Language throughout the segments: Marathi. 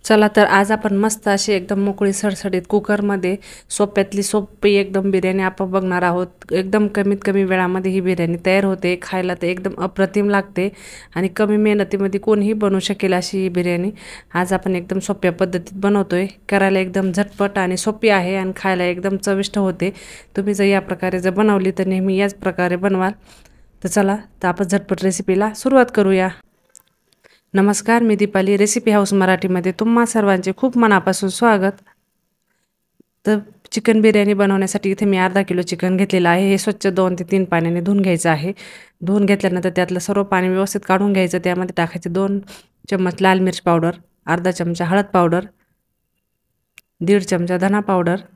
चला तर आज आपण मस्त अशी एकदम मोकळी सडसडीत कुकरमध्ये सोप्यातली सोपी एकदम बिर्याणी आपण बघणार आहोत। एकदम कमीत कमी वेळामध्ये ही बिर्याणी तयार होते, खायला तर एकदम अप्रतिम लागते आणि कमी मेहनतीमध्ये कोणीही बनवू शकेल अशी ही बिर्याणी आज आपण एकदम सोप्या पद्धतीत बनवतोय। करायला एकदम झटपट आणि सोपी आहे आणि खायला एकदम चविष्ट होते। तुम्ही जर या प्रकारे जर बनवली तर नेहमी याच प्रकारे बनवाल। तर चला तर आपण झटपट रेसिपीला सुरुवात करूया। नमस्कार, मी दीपाली रेसिपी हाऊस मराठीमध्ये तुम्हा सर्वांचे खूप मनापासून स्वागत। तर चिकन बिर्याणी बनवण्यासाठी इथे मी अर्धा किलो चिकन घेतलेलं आहे। हे स्वच्छ 2 ते 3 पाण्याने धुवून घ्यायचं आहे। धुवून घेतल्यानंतर त्यातलं सर्व पाणी व्यवस्थित काढून घ्यायचं। त्यामध्ये टाकायचे 2 चम्मच लाल मिर्च पावडर, अर्धा चमचा हळद पावडर, 1.5 चमचा धना पावडर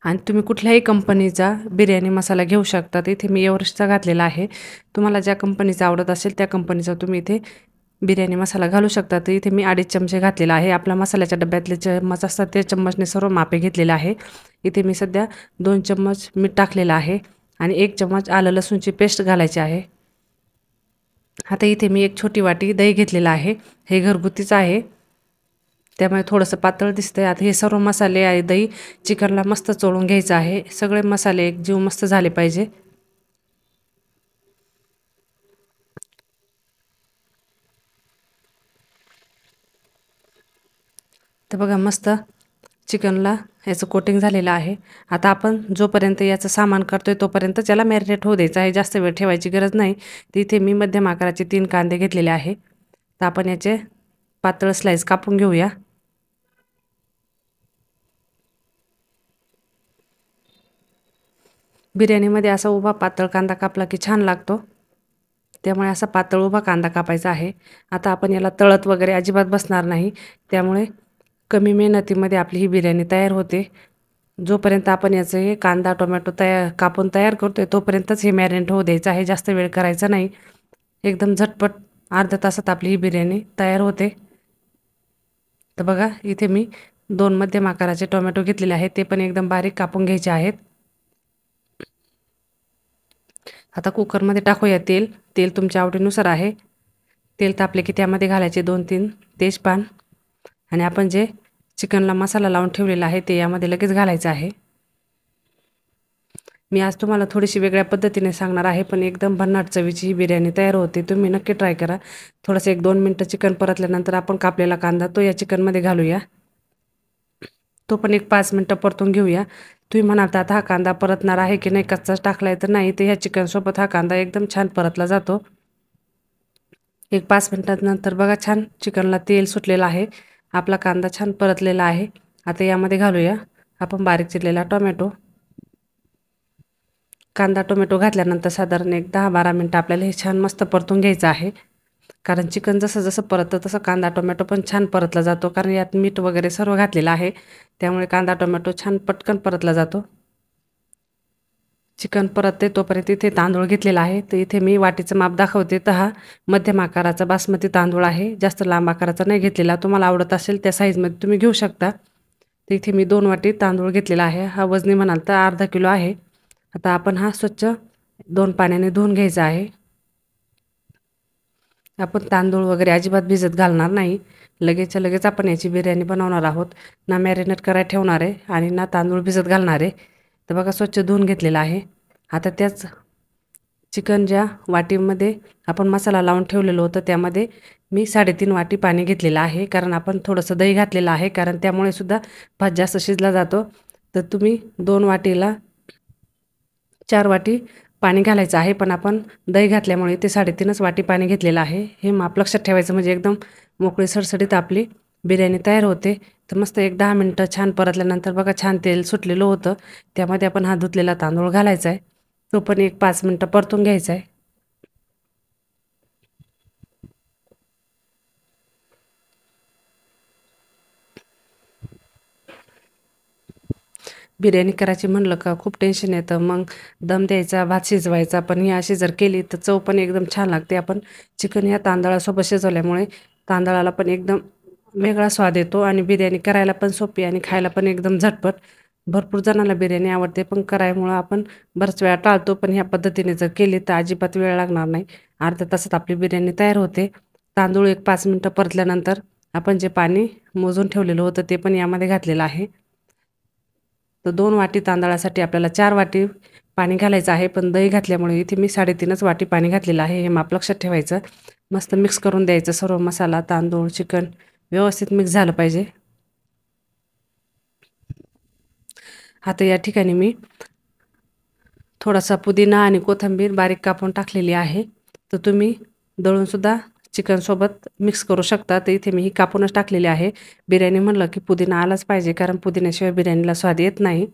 आणि तुम्ही कुठल्याही कंपनीचा बिर्याणी मसाला घेऊ शकता। इथे मी एव्हरेस्टचा घातलेला आहे। तुम्हाला ज्या कंपनीचा आवडत असेल त्या कंपनीचा तुम्ही इथे बिर्याणी मसाला घालू शकता। तर इथे मी 2.5 चमचे घातलेला आहे। आपल्या मसाल्याच्या डब्यातले चम्मच असतात त्या चम्मचने सर्व मापे घेतलेले आहे। इथे मी सध्या 2 चम्मच मीठ टाकलेलं आहे आणि 1 चम्मच आलं लसूणची पेस्ट घालायची आहे। आता इथे मी एक छोटी वाटी दही घेतलेला आहे। हे घरगुतीच आहे त्यामुळे थोडंसं पातळ दिसतंय। आता हे सर्व मसाले आणि दही चिकनला मस्त चोळून घ्यायचं आहे। सगळे मसाले एकजीव मस्त झाले पाहिजे। तर बघा मस्त चिकनला याचं कोटिंग झालेलं आहे। आता आपण जोपर्यंत याचं सामान करतोय तोपर्यंत त्याला मॅरिनेट होऊ द्यायचं आहे, जास्त वेळ ठेवायची गरज नाही। तिथे मी मध्यम आकाराचे 3 कांदे घेतलेले आहे। तर आपण याचे पातळ स्लाइस कापून घेऊया। बिर्याणीमध्ये असा उभा पातळ कांदा कापला की छान लागतो, त्यामुळे असा पातळ उभा कांदा कापायचा आहे। आता आपण याला तळत वगैरे अजिबात बसणार नाही, त्यामुळे कमी मेहनतीमध्ये आपली ही बिर्याणी तयार होते। जोपर्यंत आपण याचं हे कांदा टोमॅटो कापून तयार करतोय तोपर्यंतच हे मॅरिनेट होऊ द्यायचं आहे, जास्त वेळ करायचा नाही। एकदम झटपट अर्ध्या तासात आपली ही बिर्याणी तयार होते। तर बघा इथे मी 2 मध्यम आकाराचे टोमॅटो घेतलेले आहेत, ते पण एकदम बारीक कापून घ्यायचे आहेत। आता कुकरमध्ये टाकूया तेल। तेल तुमच्या आवडीनुसार आहे। तेल तापले की त्यामध्ये घालायचे 2-3 तेजपान आणि आपण जे चिकनला मसाला लावून ठेवलेला आहे ते यामध्ये लगेच घालायचं आहे। मी आज तुम्हाला थोडीशी वेगळ्या पद्धतीने सांगणार आहे, पण एकदम भन्नाट चवीची ही बिर्याणी तयार होते। तुम्ही नक्की ट्राय करा। थोडंसं 1-2 मिनटं चिकन परतल्यानंतर आपण कापलेला कांदा तो या चिकनमध्ये घालूया। तो पण एक 5 मिनटं परतून घेऊया। तुम्ही म्हणाल आता हा कांदा परतणार आहे की नाही, कच्चाच टाकलाय, तर नाही, तर ह्या चिकनसोबत हा कांदा एकदम छान परतला जातो। एक 5 मिनिटांनंतर बघा छान चिकनला तेल सुटलेलं आहे। आपला कांदा छान परतलेला आहे। आता यामध्ये घालूया आपण बारीक चिरलेला टोमॅटो। कांदा टोमॅटो घातल्यानंतर साधारण एक 10-12 मिनटं आपल्याला हे छान मस्त परतून घ्यायचं आहे, कारण चिकन जसं जसं परततं तसं कांदा टोमॅटो पण छान परतला जातो, कारण यात मीठ वगैरे सर्व घातलेलं आहे, त्यामुळे कांदा टोमॅटो छान पटकन परतला जातो। चिकन परतते तोपर्यंत इथे तांदूळ घेतलेला आहे। तर इथे मी वाटीचं माप दाखवते। तर हा मध्यम आकाराचा बासमती तांदूळ आहे, जास्त लांब आकाराचा नाही घेतलेला। तुम्हाला आवडत असेल त्या साईजमध्ये तुम्ही घेऊ शकता। तर इथे मी 2 वाटी तांदूळ घेतलेला आहे। हा वजनी म्हणाल तर अर्धा किलो आहे। आता आपण हा स्वच्छ 2 पाण्याने धुवून घ्यायचा आहे। आपण तांदूळ वगैरे अजिबात भिजत घालणार नाही, लगेचच्या लगेच आपण याची बिर्याणी बनवणार आहोत। ना मॅरिनेट करायला ठेवणार आहे आणि ना तांदूळ भिजत घालणार आहे। तर बघा स्वच्छ धुवून घेतलेला आहे। आता त्याच चिकन ज्या वाटीमध्ये आपण मसाला लावून ठेवलेलं होतं त्यामध्ये मी 3.5 वाटी पाणी घेतलेलं आहे, कारण आपण थोडंसं दही घातलेलं आहे, कारण त्यामुळे सुद्धा भात जास्त शिजला जातो। तर तुम्ही 2 वाटीला 4 वाटी पाणी घालायचं आहे, पण आपण दही घातल्यामुळे ते 3.5च वाटी पाणी घेतलेलं आहे। हे माप लक्षात ठेवायचं, म्हणजे एकदम मोकळी सडसडीत आपली बिर्याणी तयार होते। तर मस्त एक 10 मिनटं छान परतल्यानंतर बघा छान तेल सुटलेलं होतं, त्यामध्ये आपण हा धुतलेला तांदूळ घालायचा आहे। तो पण एक 5 मिनटं परतून घ्यायचा आहे। बिर्याणी करायची म्हणलं का खूप टेन्शन येतं, मग दम द्यायचा, भात शिजवायचा, पण ही अशी जर केली तर चव पण एकदम छान लागते। आपण चिकन या तांदळासोबत शिजवल्यामुळे तांदळाला पण एकदम वेगळा स्वाद येतो आणि बिर्याणी करायला पण सोपी आणि खायला पण एकदम झटपट। भरपूर जणांना बिर्याणी आवडते, पण करायमुळं आपण बऱ्याच वेळा टाळतो, पण ह्या पद्धतीने जर केली तर अजिबात वेळ लागणार नाही, अर्ध्या तासात आपली बिर्याणी तयार होते। तांदूळ एक 5 मिनटं परतल्यानंतर आपण जे पाणी मोजून ठेवलेलं होतं ते पण यामध्ये घातलेलं आहे. तर 2 वाटी तांदळासाठी आपल्याला 4 वाटी पाणी घालायचं आहे, पण दही घातल्यामुळे इथे मी 3.5च वाटी पाणी घातलेलं आहे. हे माप लक्षात ठेवायचं. मस्त मिक्स करून द्यायचं. सर्व मसाला, तांदूळ, चिकन व्यवस्थित मिक्स झालं पाहिजे. आता या ठिकाणी मी थोडासा पुदिना आणि कोथिंबीर बारीक कापून टाकलेली आहे. तर तुम्ही दळूनसुद्धा चिकनसोबत मिक्स करू शकता. तर इथे मी ही कापूनच टाकलेली आहे. बिर्याणी म्हणलं की पुदिना आलाच पाहिजे, कारण पुदिन्याशिवाय बिर्याणीला स्वाद येत नाही.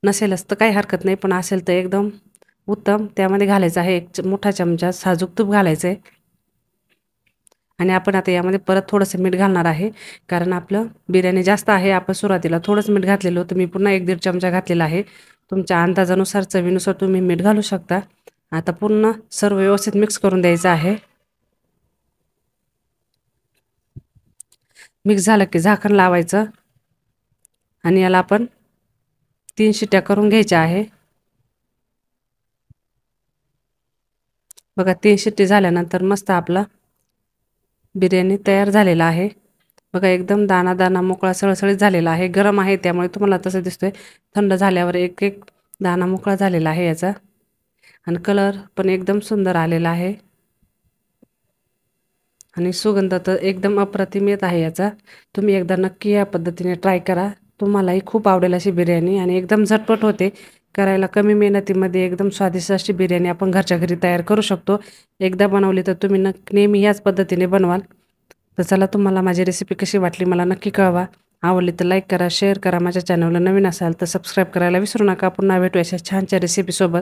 नसेलच तर काही हरकत नाही, पण असेल तर एकदम उत्तम. त्यामध्ये घालायचं आहे 1 मोठा चमचा साजूक तूप घालायचं आहे. आणि आपण आता यामध्ये परत थोडंसं मीठ घालणार आहे, कारण आपलं बिर्याणी जास्त आहे. आपण सुरुवातीला थोडंच मीठ घातलेलं होतं. मी पुन्हा 1-1.5 चमचा घातलेला आहे. तुमच्या अंदाजानुसार, चवीनुसार तुम्ही मीठ घालू शकता. आता पुन्हा सर्व व्यवस्थित मिक्स करून द्यायचं आहे. मिक्स झालं की झाकण लावायचं आणि याला आपण 3 शिट्ट्या करून घ्यायच्या आहे. बघा 3 शिट्टी झाल्यानंतर मस्त आपला बिर्याणी तयार झालेला आहे. बघा एकदम दाणा मोकळा सळसळीत झालेला आहे. गरम आहे त्यामुळे तुम्हाला तसं दिसतोय. थंड झाल्यावर एक एक दाणा मोकळा झालेला आहे याचा. आणि कलर पण एकदम सुंदर आलेला आहे. आणि सुगंध तर एकदम अप्रतिम येत आहे याचा. तुम्ही एकदा नक्की या पद्धतीने ट्राय करा. तुम्हालाही खूप आवडेल अशी बिर्याणी, आणि एकदम झटपट होते. करायला कमी मेहनतीमध्ये एकदम स्वादिष्ट अशी बिर्याणी आपण घरच्या घरी तयार करू शकतो. एकदा बनवली तर तुम्ही नेहमी याच पद्धतीने बनवाल. तर चला, तुम्हाला माझी रेसिपी कशी वाटली मला नक्की कळवा. आवडली तर लाईक करा, शेअर करा. माझ्या चॅनलला नवीन असाल तर सबस्क्राईब करायला विसरू नका. पुन्हा भेटू अशा छानच्या रेसिपीसोबत.